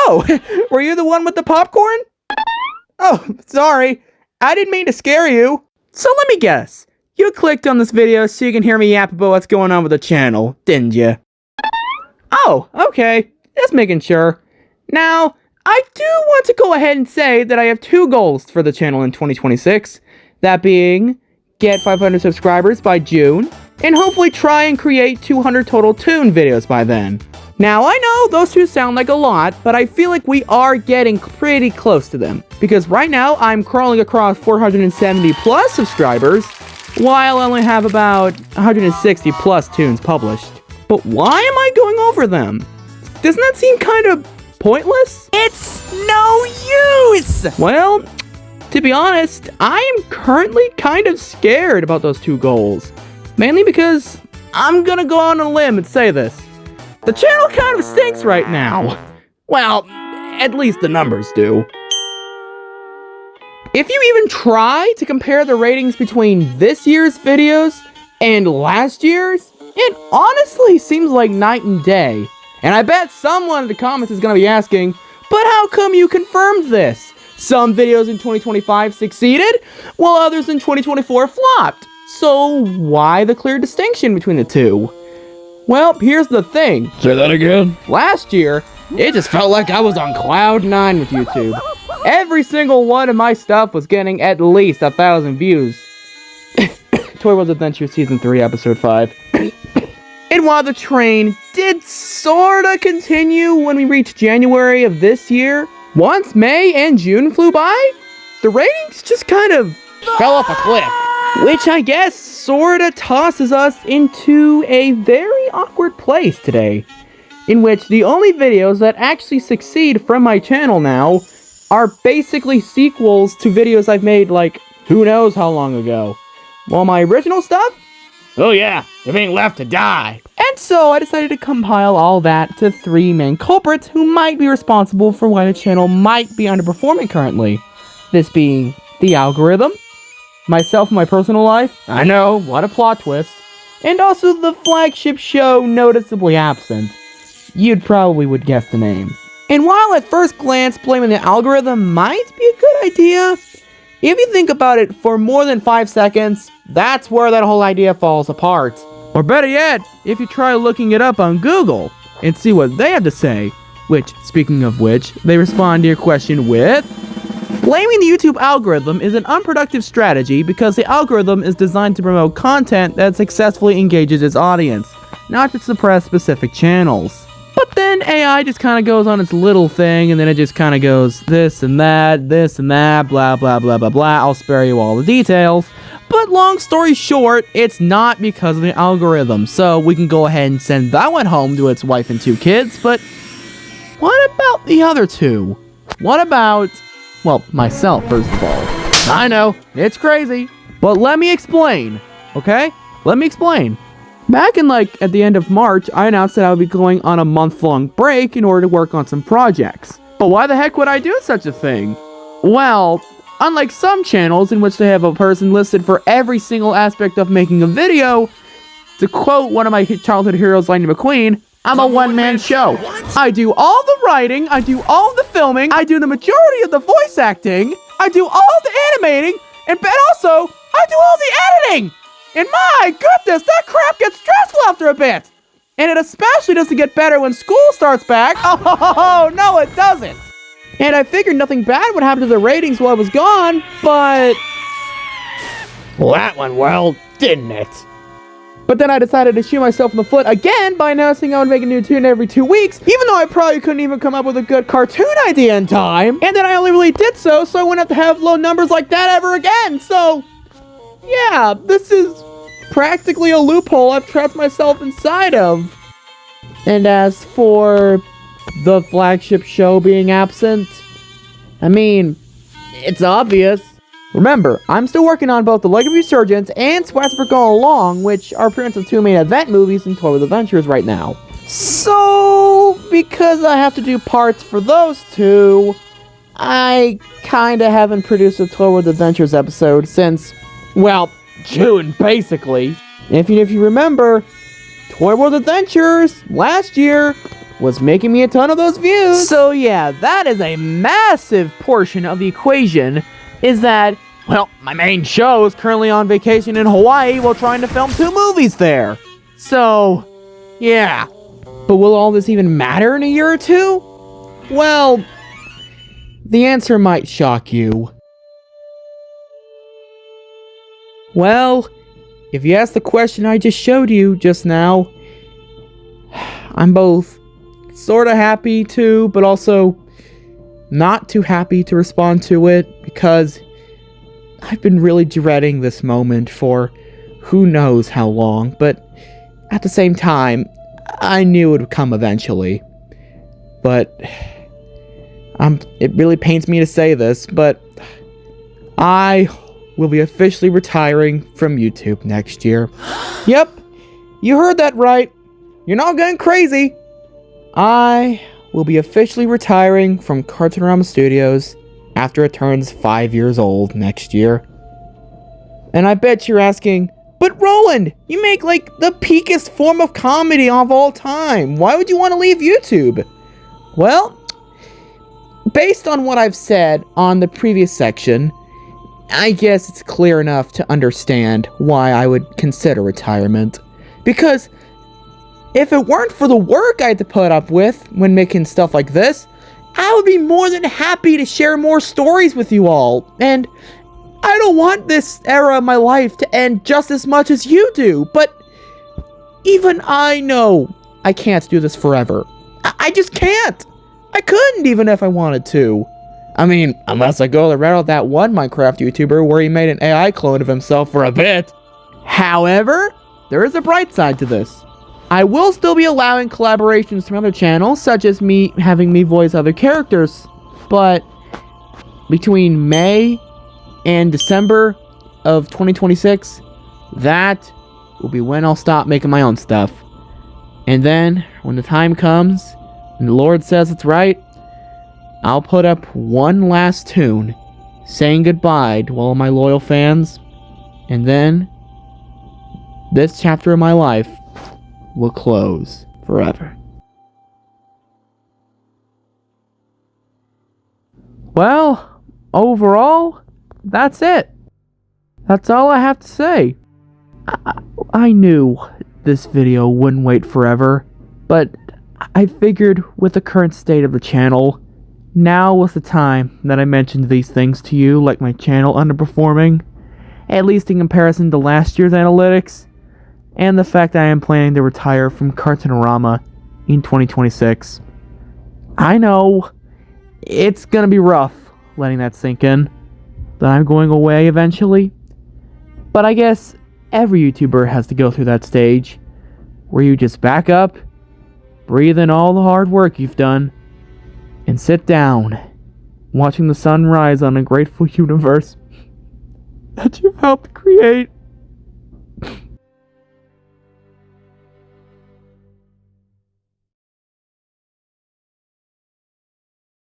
Oh, were you the one with the popcorn? Oh, sorry. I didn't mean to scare you. So let me guess. You clicked on this video so you can hear me yap about what's going on with the channel, didn't you? Oh, okay. Just making sure. Now, I do want to go ahead and say that I have 2 goals for the channel in 2026. That being, get 500 subscribers by June, and hopefully try and create 200 total Tooned videos by then. Now, I know those 2 sound like a lot, but I feel like we are getting pretty close to them. Because right now, I'm crawling across 470 plus subscribers, while I only have about 160 plus Toons published. But why am I going over them? Doesn't that seem kind of pointless? It's no use! Well, to be honest, I am currently kind of scared about those 2 goals. Mainly because I'm gonna go on a limb and say this. The channel kind of stinks right now. Well, at least the numbers do. If you even try to compare the ratings between this year's videos and last year's, it honestly seems like night and day. And I bet someone in the comments is gonna be asking, but how come you confirmed this? Some videos in 2025 succeeded, while others in 2024 flopped. So why the clear distinction between the 2? Well, here's the thing. Say that again? Last year, it just felt like I was on cloud 9 with YouTube. Every single one of my stuff was getting at least 1,000 views. Toy World Adventure Season 3, Episode 5. And while the train did sorta continue when we reached January of this year, once May and June flew by, the ratings just kind of fell off a cliff. Which I guess sorta tosses us into a very awkward place today, in which the only videos that actually succeed from my channel now are basically sequels to videos I've made like who knows how long ago. While my original stuff? Oh yeah, they're being left to die. And so I decided to compile all that to 3 main culprits who might be responsible for why the channel might be underperforming currently. This being the algorithm, myself and my personal life, I know, what a plot twist, and also the flagship show noticeably absent. You'd probably would guess the name. And while at first glance blaming the algorithm might be a good idea, if you think about it for more than 5 seconds, that's where that whole idea falls apart. Or better yet, if you try looking it up on Google and see what they have to say, which, speaking of which, they respond to your question with, blaming the YouTube algorithm is an unproductive strategy because the algorithm is designed to promote content that successfully engages its audience, not to suppress specific channels. But then AI just kind of goes on its little thing, and then it just kind of goes this and that, blah, blah, blah, blah, blah. I'll spare you all the details. But long story short, it's not because of the algorithm, so we can go ahead and send that one home to its wife and 2 kids, but what about the other 2? What about, well, myself, first of all. I know, it's crazy, but let me explain, okay? Let me explain. Back in at the end of March, I announced that I would be going on a month-long break in order to work on some projects. But why the heck would I do such a thing? Well, unlike some channels in which they have a person listed for every single aspect of making a video, to quote one of my childhood heroes, Lightning McQueen, I'm a one-man show. What? I do all the writing, I do all the filming, I do the majority of the voice acting, I do all the animating, and also, I do all the editing! And my goodness, that crap gets stressful after a bit! And it especially doesn't get better when school starts back. Oh, no it doesn't! And I figured nothing bad would happen to the ratings while I was gone, but... Well, that went well, didn't it? But then I decided to shoot myself in the foot again by announcing I would make a new tune every 2 weeks, even though I probably couldn't even come up with a good cartoon idea in time. And then I only really did so I wouldn't have to have low numbers like that ever again, so... yeah, this is practically a loophole I've trapped myself inside of. And as for the flagship show being absent, I mean, it's obvious. Remember, I'm still working on both The Leg of Resurgence and Swatsport Go Along, which are appearance of 2 main event movies in Toy World Adventures right now. So, because I have to do parts for those 2, I kinda haven't produced a Toy World Adventures episode since, well, June, basically. If you remember, Toy World Adventures last year was making me a ton of those views. So yeah, that is a massive portion of the equation, is that, well, my main show is currently on vacation in Hawaii while trying to film 2 movies there. So, yeah. But will all this even matter in a year or 2? Well, the answer might shock you. Well, if you ask the question I just showed you just now, I'm both sort of happy to, but also not too happy to respond to it, because I've been really dreading this moment for who knows how long, but at the same time, I knew it would come eventually. But it really pains me to say this, but I will be officially retiring from YouTube next year. Yep, you heard that right. You're not going crazy. I will be officially retiring from Cartoon-O-Rama Studios after it turns 5 years old next year. And I bet you're asking, but Roland, you make like the peakest form of comedy of all time. Why would you want to leave YouTube? Well, based on what I've said on the previous section, I guess it's clear enough to understand why I would consider retirement. Because if it weren't for the work I had to put up with when making stuff like this, I would be more than happy to share more stories with you all. And I don't want this era of my life to end just as much as you do, but even I know I can't do this forever. I just can't. I couldn't even if I wanted to. I mean, unless I go the route of that one Minecraft YouTuber where he made an AI clone of himself for a bit. However, there is a bright side to this. I will still be allowing collaborations from other channels, such as having me voice other characters, but between May and December of 2026, that will be when I'll stop making my own stuff. And then, when the time comes, and the Lord says it's right, I'll put up one last tune, saying goodbye to all my loyal fans, and then this chapter of my life will close forever. Well, overall, that's it. That's all I have to say. I knew this video wouldn't wait forever, but I figured with the current state of the channel, now was the time that I mentioned these things to you, like my channel underperforming, at least in comparison to last year's analytics, and the fact that I am planning to retire from Cartoon-O-Rama in 2026. I know, it's gonna be rough letting that sink in, that I'm going away eventually, but I guess every YouTuber has to go through that stage, where you just back up, breathe in all the hard work you've done, and sit down, watching the sun rise on a grateful universe that you've helped create.